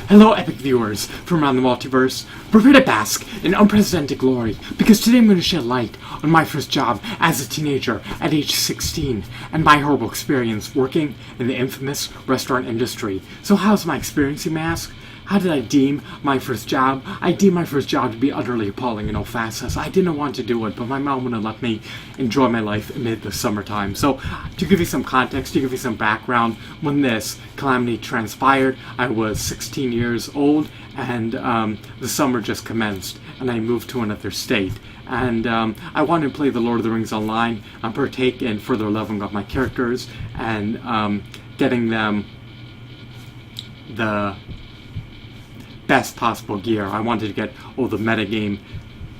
Hello, epic viewers from around the multiverse. Prepare to bask in unprecedented glory, because today I'm going to shed light on my first job as a teenager at age 16, and my horrible experience working in the infamous restaurant industry. So how's my experience, you may ask? How did I deem my first job? I deemed my first job to be utterly appalling in all facets. I didn't want to do it, but my mom wouldn't let me enjoy my life amid the summertime. So, to give you some context, to give you some background, when this calamity transpired, I was 16 years old, and the summer just commenced, and I moved to another state. And I wanted to play The Lord of the Rings online, and partake in further leveling up my characters, and getting them the best possible gear. I wanted to get all the metagame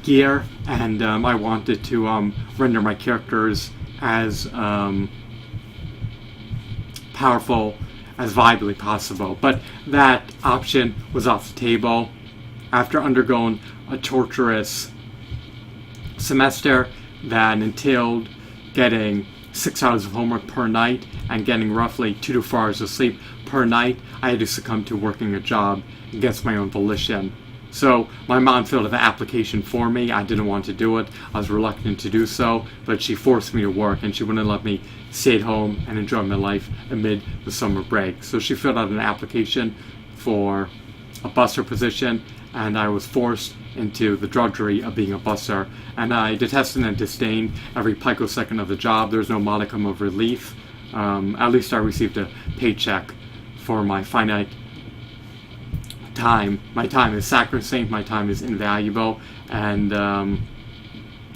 gear, and I wanted to render my characters as powerful as viably possible. But that option was off the table after undergoing a torturous semester that entailed getting 6 hours of homework per night and getting roughly 2 to 4 hours of sleep per night. I had to succumb to working a job against my own volition. So my mom filled out the application for me. I didn't want to do it. I was reluctant to do so, but she forced me to work, and she wouldn't let me stay at home and enjoy my life amid the summer break. So she filled out an application for a busser position, and I was forced into the drudgery of being a busser. And I detested and disdained every picosecond of the job. There's no modicum of relief. At least I received a paycheck for my finite time. My time is sacrosanct, my time is invaluable, and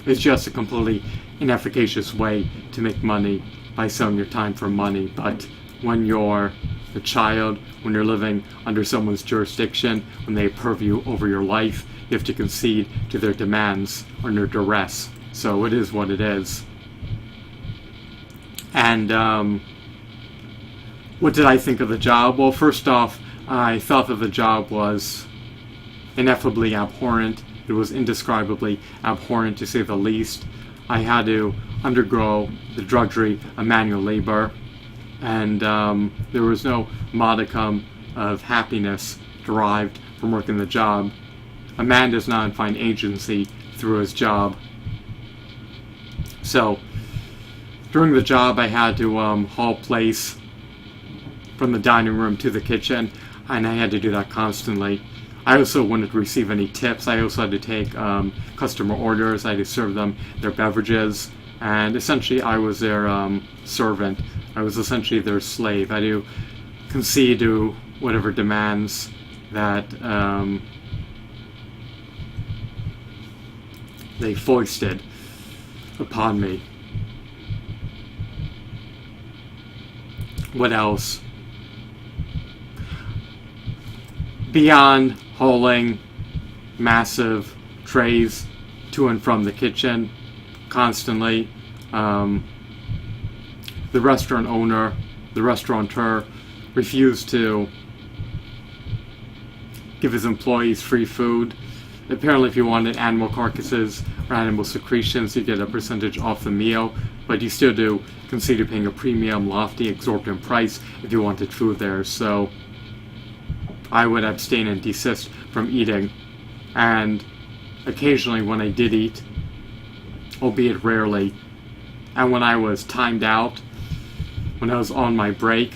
it's just a completely inefficacious way to make money by selling your time for money. But when you're a child, when you're living under someone's jurisdiction, when they have purview over your life, you have to concede to their demands under duress. So it is what it is. And what did I think of the job? Well, first off, I thought that the job was ineffably abhorrent. It was indescribably abhorrent, to say the least. I had to undergo the drudgery of manual labor, and there was no modicum of happiness derived from working the job. A man does not find agency through his job. So, during the job, I had to haul place from the dining room to the kitchen, and I had to do that constantly. I also wouldn't receive any tips. I also had to take customer orders. I had to serve them their beverages, and essentially I was their servant. I was essentially their slave. I had to concede to whatever demands that they foisted upon me. What else? Beyond hauling massive trays to and from the kitchen constantly, the restaurant owner, the restaurateur, refused to give his employees free food. Apparently, if you wanted animal carcasses or animal secretions, you get a percentage off the meal, but you still do consider paying a premium, lofty, exorbitant price if you wanted food there. So I would abstain and desist from eating, and occasionally when I did eat, albeit rarely, and when I was timed out, when I was on my break,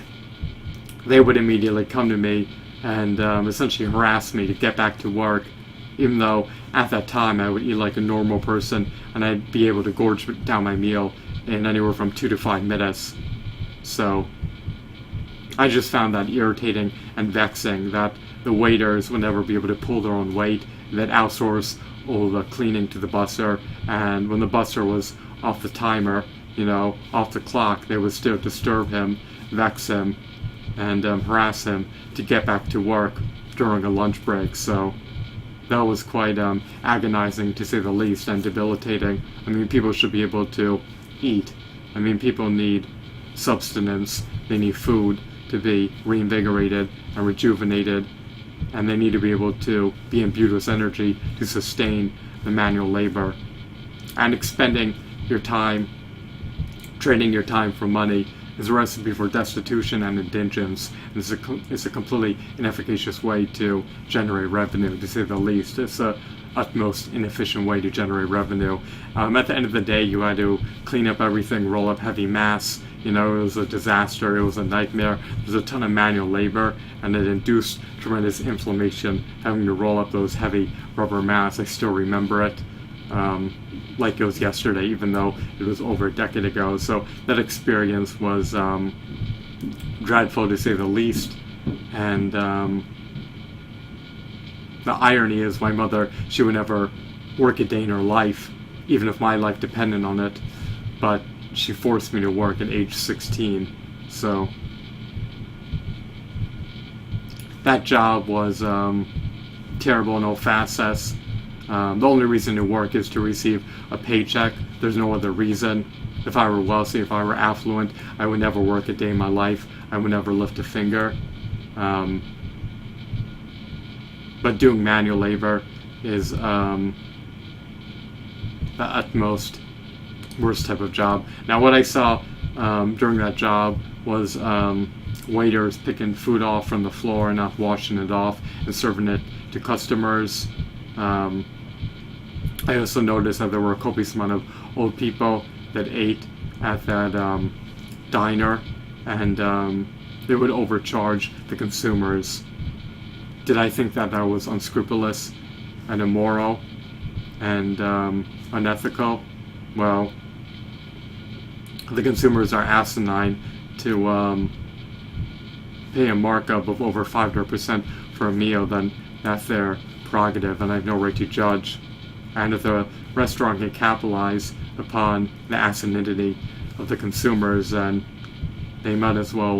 they would immediately come to me and essentially harass me to get back to work, even though at that time I would eat like a normal person, and I'd be able to gorge down my meal in anywhere from 2 to 5 minutes. So I just found that irritating and vexing, that the waiters would never be able to pull their own weight, that outsource all the cleaning to the busser, and when the busser was off the timer, off the clock, they would still disturb him, vex him, and harass him to get back to work during a lunch break. So that was quite agonizing, to say the least, and debilitating. I mean, people should be able to eat. I mean, people need substance, they need food to be reinvigorated and rejuvenated, and they need to be able to be imbued with energy to sustain the manual labor. And expending your time, trading your time for money, is a recipe for destitution and indigence. And it's a completely inefficacious way to generate revenue, to say the least. It's a utmost inefficient way to generate revenue. At the end of the day, you had to clean up everything, roll up heavy mass. It was a disaster. It was a nightmare. There's a ton of manual labor, and it induced tremendous inflammation having to roll up those heavy rubber mats. I still remember it like it was yesterday, even though it was over a decade ago. So that experience was dreadful, to say the least. And the irony is, my mother, she would never work a day in her life, even if my life depended on it. But she forced me to work at age 16. So that job was terrible in all facets. The only reason to work is to receive a paycheck. There's no other reason. If I were wealthy, if I were affluent, I would never work a day in my life. I would never lift a finger. But doing manual labor is the utmost worst type of job. Now, what I saw during that job was waiters picking food off from the floor and not washing it off and serving it to customers. I also noticed that there were a copious amount of old people that ate at that diner, and they would overcharge the consumers. Did I think that was unscrupulous and immoral and unethical? Well, the consumers are asinine to pay a markup of over 500% for a meal. Then that's their prerogative, and I have no right to judge. And if the restaurant can capitalize upon the asininity of the consumers, then they might as well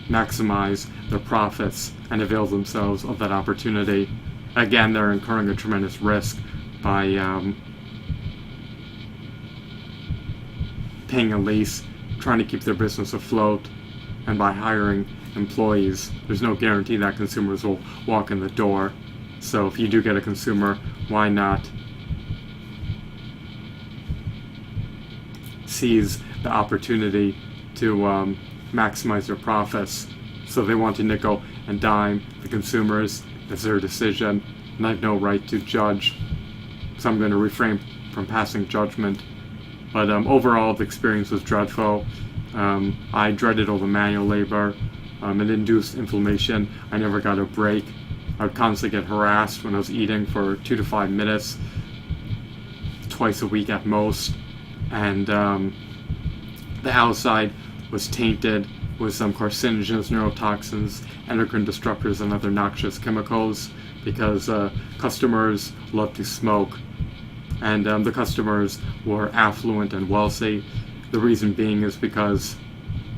maximize their profits and avail themselves of that opportunity. Again, they're incurring a tremendous risk by paying a lease, trying to keep their business afloat, and by hiring employees. There's no guarantee that consumers will walk in the door. So if you do get a consumer, why not seize the opportunity to maximize their profits? So if they want to nickel and dime the consumers, that's their decision, and I have no right to judge. So I'm going to refrain from passing judgment. But overall, the experience was dreadful. I dreaded all the manual labor. It induced inflammation. I never got a break. I would constantly get harassed when I was eating for 2 to 5 minutes, twice a week at most. And the outside was tainted with some carcinogens, neurotoxins, endocrine disruptors, and other noxious chemicals, because customers love to smoke. And the customers were affluent and wealthy. The reason being is because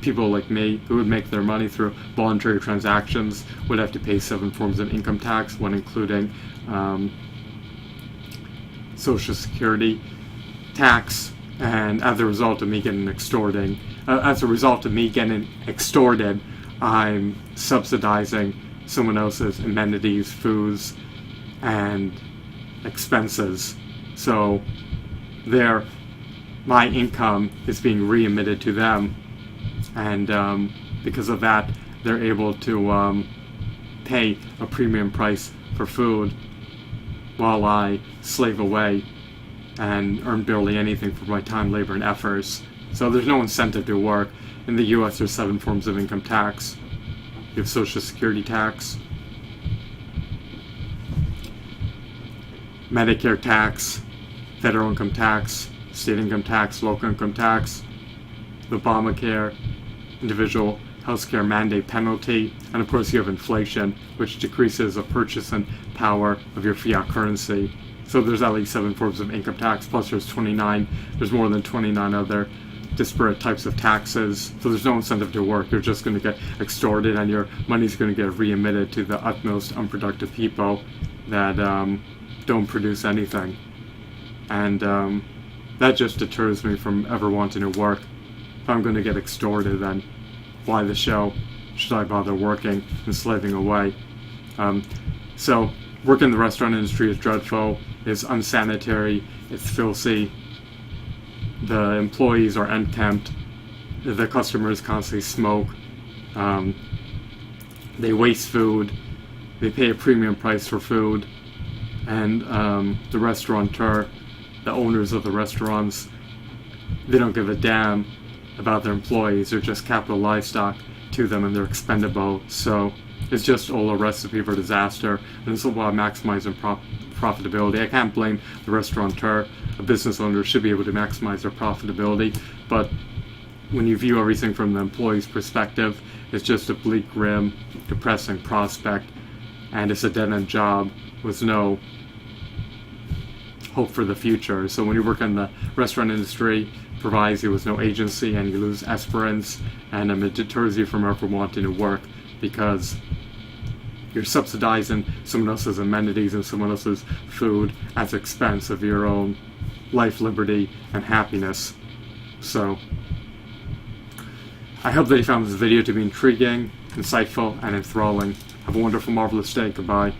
people like me, who would make their money through voluntary transactions, would have to pay 7 forms of income tax, one including Social Security tax. And as a result of me getting extorted, I'm subsidizing someone else's amenities, foods, and expenses. So my income is being re-emitted to them, and because of that, they're able to pay a premium price for food while I slave away and earn barely anything for my time, labor, and efforts. So there's no incentive to work. In the US, there's 7 forms of income tax. You have Social Security tax, Medicare tax, federal income tax, state income tax, local income tax, the Obamacare, individual healthcare mandate penalty, and of course you have inflation, which decreases the purchasing power of your fiat currency. So there's at least 7 forms of income tax, plus there's more than 29 other disparate types of taxes. So there's no incentive to work. You're just going to get extorted, and your money's going to get re-emitted to the utmost unproductive people that don't produce anything. And that just deters me from ever wanting to work. If I'm going to get extorted, then why the show should I bother working and slaving away? So working in the restaurant industry is dreadful, it's unsanitary, it's filthy. the employees are unkempt, the customers constantly smoke, they waste food, they pay a premium price for food, and the restaurateur, the owners of the restaurants, they don't give a damn about their employees. They're just capital livestock to them, and they're expendable. So it's just all a recipe for disaster, and it's all about maximizing profitability. I can't blame the restaurateur. A business owner should be able to maximize their profitability, but when you view everything from the employee's perspective, it's just a bleak, grim, depressing prospect, and it's a dead-end job with no hope for the future. So when you work in the restaurant industry, it provides you with no agency, and you lose esperance, and it deters you from ever wanting to work, because you're subsidizing someone else's amenities and someone else's food at the expense of your own life, liberty, and happiness. So I hope that you found this video to be intriguing, insightful, and enthralling. Have a wonderful, marvelous day. Goodbye.